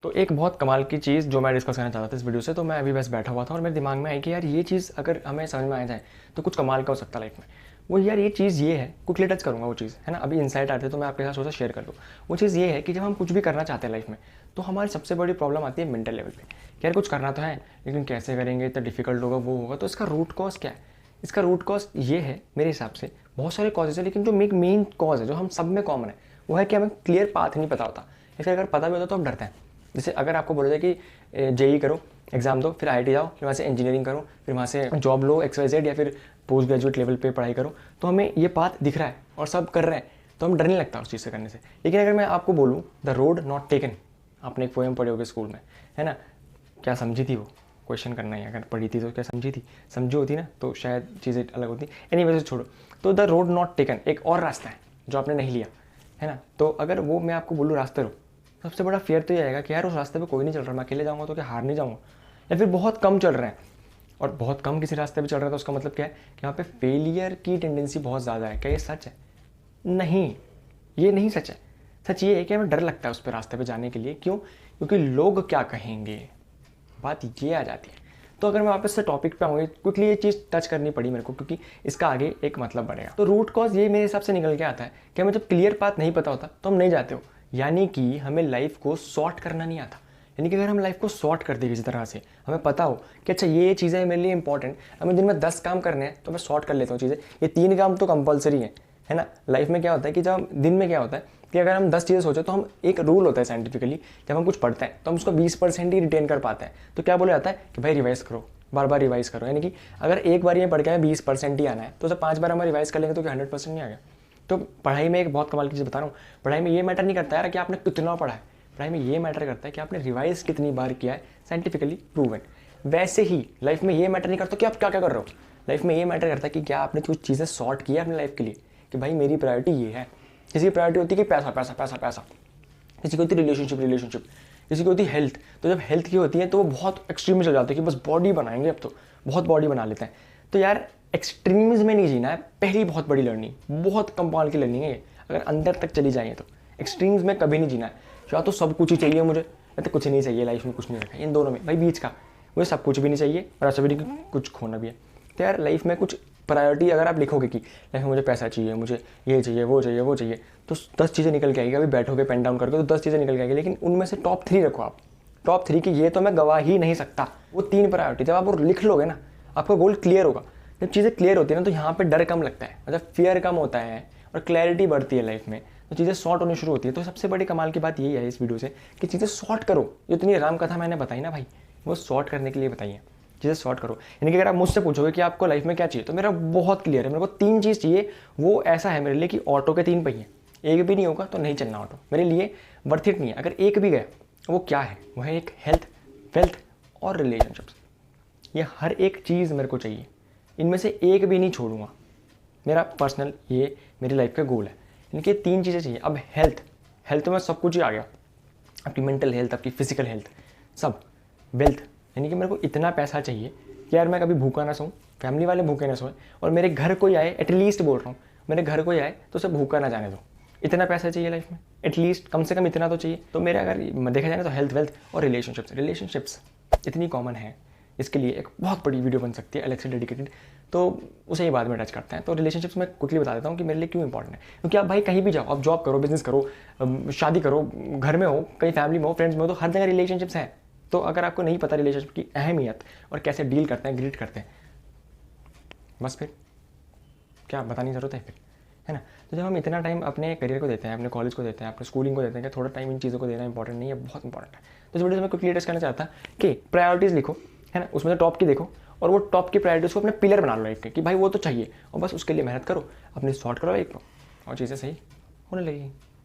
तो एक बहुत कमाल की चीज़ जो मैं डिस्कस करना चाहता था इस वीडियो से, तो मैं अभी बस बैठा हुआ था और मेरे दिमाग में आई कि यार ये चीज़ अगर हमें समझ में आ जाए तो कुछ कमाल का हो सकता है लाइफ में। वो यार ये चीज़ ये है, क्विकली टच करूँगा वो चीज़, है ना। अभी इंसाइट आते तो मैं आपके साथ सोचा शेयर कर लूँ। वो चीज़ ये है कि जब हम कुछ भी करना चाहते हैं लाइफ में, तो हमारी सबसे बड़ी प्रॉब्लम आती है मेंटल लेवल पे कि यार कुछ करना तो है, लेकिन कैसे करेंगे, इतना डिफिकल्ट होगा, वो होगा। तो इसका रूट कॉज क्या है? इसका रूट कॉज ये है मेरे हिसाब से, बहुत सारे कॉजेज है, लेकिन जो मेन कॉज है जो हम सब में कॉमन है वो है कि हमें क्लियर पाथ नहीं पता होता। इसलिए अगर पता भी होता तो हम डरते हैं। जैसे अगर आपको बोला जाए कि जेई करो, एग्जाम दो, फिर आईआईटी जाओ, फिर वहाँ से इंजीनियरिंग करो, फिर वहाँ से जॉब लो XYZ, या फिर पोस्ट ग्रेजुएट लेवल पे पढ़ाई करो, तो हमें ये पाथ दिख रहा है और सब कर रहे हैं, तो हम डर नहीं लगता उस चीज़ से करने से। लेकिन अगर मैं आपको बोलूँ द रोड नॉट टेकन, आपने एक पोएम पढ़े होगे स्कूल में, है ना, क्या समझी थी वो, क्वेश्चन करना है, अगर पढ़ी थी तो क्या समझी थी, समझी होती ना तो शायद चीज़ें अलग होती। एनीवे से छोड़ो, तो द रोड नॉट टेकन एक और रास्ता है जो आपने नहीं लिया, है ना। तो अगर वो मैं आपको बोलूँ रास्ते रो, सबसे बड़ा फेयर तो ये आएगा कि यार उस रास्ते पे कोई नहीं चल रहा, मैं अकेले जाऊँगा तो क्या हार नहीं जाऊँगा, या फिर बहुत कम चल रहे हैं और बहुत कम किसी रास्ते पे चल रहा है, तो उसका मतलब क्या है कि वहाँ पे फेलियर की टेंडेंसी बहुत ज़्यादा है। क्या ये सच है? नहीं, ये नहीं सच है। सच ये है कि हमें डर लगता है उस पर रास्ते पे जाने के लिए। क्यों? क्योंकि लोग क्या कहेंगे, बात ये आ जाती है। तो अगर मैं वापस से टॉपिक पे आऊँगी, क्विकली ये चीज़ टच करनी पड़ी मेरे को, क्योंकि इसका आगे एक मतलब बढ़ेगा। तो रूट कॉज ये मेरे हिसाब से निकल के आता है कि हमें जब क्लियर पाथ नहीं पता होता तो हम नहीं जाते हो, यानी कि हमें लाइफ को सॉर्ट करना नहीं आता। यानी कि अगर हम लाइफ को सॉर्ट कर दे किसी तरह से, हमें पता हो कि अच्छा ये चीज़ें मेरे लिए इंपॉर्टेंट, हमें दिन में 10 काम करने हैं तो मैं सॉर्ट कर लेता हूँ चीज़ें, ये 3 काम तो कंपलसरी है ना। लाइफ में क्या होता है कि जब दिन में क्या होता है कि अगर हम 10 चीज़ें सोचें, तो हम एक रूल होता है साइंटिफिकली, जब हम कुछ पढ़ते हैं तो हम उसको 20% ही रिटेन कर पाते हैं। तो क्या बोला जाता है कि भाई रिवाइज करो, बार बार रिवाइज करो। यानी कि अगर एक बार ये पढ़ के हमें 20% ही आना है, तो उसे 5 बार हम रिवाइज कर लेंगे तो क्या 100% नहीं आ गया। तो पढ़ाई में एक बहुत कमाल की चीज़ बता रहा हूँ, पढ़ाई में ये मैटर नहीं करता यार कि आपने कितना पढ़ा है, पढ़ाई में ये मैटर करता है कि आपने रिवाइज कितनी बार किया है, साइंटिफिकली प्रूवन। वैसे ही लाइफ में ये मैटर नहीं करता कि आप क्या क्या कर रहे हो, लाइफ में ये मैटर करता है कि क्या आपने कुछ चीज़ें सॉर्ट किया अपनी लाइफ के लिए, कि भाई मेरी प्रायोरिटी ये है। किसी की प्रायोरिटी होती है कि पैसा पैसा पैसा पैसा, किसी की होती है रिलेशनशिप, किसी की होती है हेल्थ। तो जब हेल्थ की होती है तो वो बहुत एक्सट्रीम में चल जाते हैं कि बस बॉडी बनाएंगे, अब तो बहुत बॉडी बना लेते हैं। तो यार एक्सट्रीम्स में नहीं जीना है, पहली बहुत बड़ी लर्निंग, बहुत कमाल की लर्निंग है ये। अगर अंदर तक चली जाए तो एक्सट्रीम्स में कभी नहीं जीना है। या तो सब कुछ ही चाहिए मुझे, या तो कुछ नहीं चाहिए, लाइफ में कुछ नहीं रखा है, इन दोनों में भाई बीच का, मुझे सब कुछ भी नहीं चाहिए और ऐसा भी नहीं कुछ खोना भी है। तो यार लाइफ में कुछ प्रायोरिटी अगर आप लिखोगे कि लाइफ में मुझे पैसा चाहिए, मुझे ये चाहिए, वो चाहिए, वो चाहिए, तो 10 चीज़ें निकल के आएगी। अभी बैठोगे पेन डाउन करके तो 10 चीज़ें निकल के आएगी, लेकिन उनमें से टॉप 3 रखो आप, टॉप 3 की ये तो मैं गवा ही नहीं सकता। वो 3 प्रायोरिटी जब आप वो लिख लोगे ना, आपका गोल क्लियर होगा। जब चीज़ें क्लियर होती है ना, तो यहाँ पर डर कम लगता है, मतलब फियर कम होता है और क्लैरिटी बढ़ती है लाइफ में, तो चीज़ें सॉर्ट होनी शुरू होती है। तो सबसे बड़ी कमाल की बात यही है इस वीडियो से कि चीज़ें सॉर्ट करो। जो इतनी राम कथा मैंने बताई ना भाई, वो सॉर्ट करने के लिए बताई है, चीज़ें सॉर्ट करो। यानी कि अगर आप मुझसे पूछोगे कि आपको लाइफ में क्या चाहिए, तो मेरा बहुत क्लियर है, मेरे को 3 चीज़ चाहिए। वो ऐसा है मेरे लिए कि ऑटो के 3 पहिए, एक भी नहीं होगा तो नहीं चलना ऑटो, मेरे लिए वर्थ इट नहीं है। अगर एक भी गया, वो क्या है? वो है एक हेल्थ, वेल्थ और रिलेशनशिप्स। ये हर एक चीज़ मेरे को चाहिए, इनमें से एक भी नहीं छोड़ूंगा। मेरा पर्सनल ये मेरी लाइफ का गोल है। इनके 3 चीज़ें चाहिए। अब हेल्थ में सब कुछ ही आ गया, आपकी मेंटल हेल्थ, आपकी फिजिकल हेल्थ, सब। वेल्थ यानी कि मेरे को इतना पैसा चाहिए कि यार मैं कभी भूखा ना सोऊं, फैमिली वाले भूखे ना सोएं, और मेरे घर कोई आए, एटलीस्ट बोल रहा हूँ, मेरे घर कोई आए तो उसे भूखा ना जाने दो। इतना पैसा चाहिए लाइफ में, एटलीस्ट कम से कम इतना तो चाहिए। तो मेरा अगर देखा जाए तो हेल्थ, वेल्थ और रिलेशनशिप्स इतनी कॉमन है, इसके लिए एक बहुत बड़ी वीडियो बन सकती है अलग से डेडिकेटेड, तो उसे ही बाद में टच करते हैं। तो रिलेशनशिप्स में क्विकली बता देता हूँ कि मेरे लिए क्यों इंपॉर्टेंट है। क्योंकि आप भाई कहीं भी जाओ, आप जॉब करो, बिजनेस करो, शादी करो, घर में हो, कहीं फैमिली में हो, फ्रेंड्स में हो, तो हर जगह रिलेशनशिप्स हैं। तो अगर आपको नहीं पता रिलेशनशिप की अहमियत और कैसे डील करते हैं, ग्रीट करते हैं, बस फिर क्या बताने की ज़रूरत है फिर, है ना। तो जब हम इतना टाइम अपने करियर को देते हैं, अपने कॉलेज को देते हैं, अपने स्कूलिंग को देते हैं, कि थोड़ा टाइम इन चीज़ों को देना इंपॉर्टेंट नहीं है, बहुत इंपॉर्टेंट है। तो इस वीडियो से मैं क्विकली डिस्कस करना चाहता कि प्रायोरिटीज़ लिखो, है ना, उसमें से टॉप की देखो, और वो टॉप की प्रायोरिटीज़ को अपने पिलर बना लो लाइफ के, कि भाई वो तो चाहिए, और बस उसके लिए मेहनत करो, अपनी सॉर्ट करो लाइफ को, और चीज़ें सही होने लगेगी।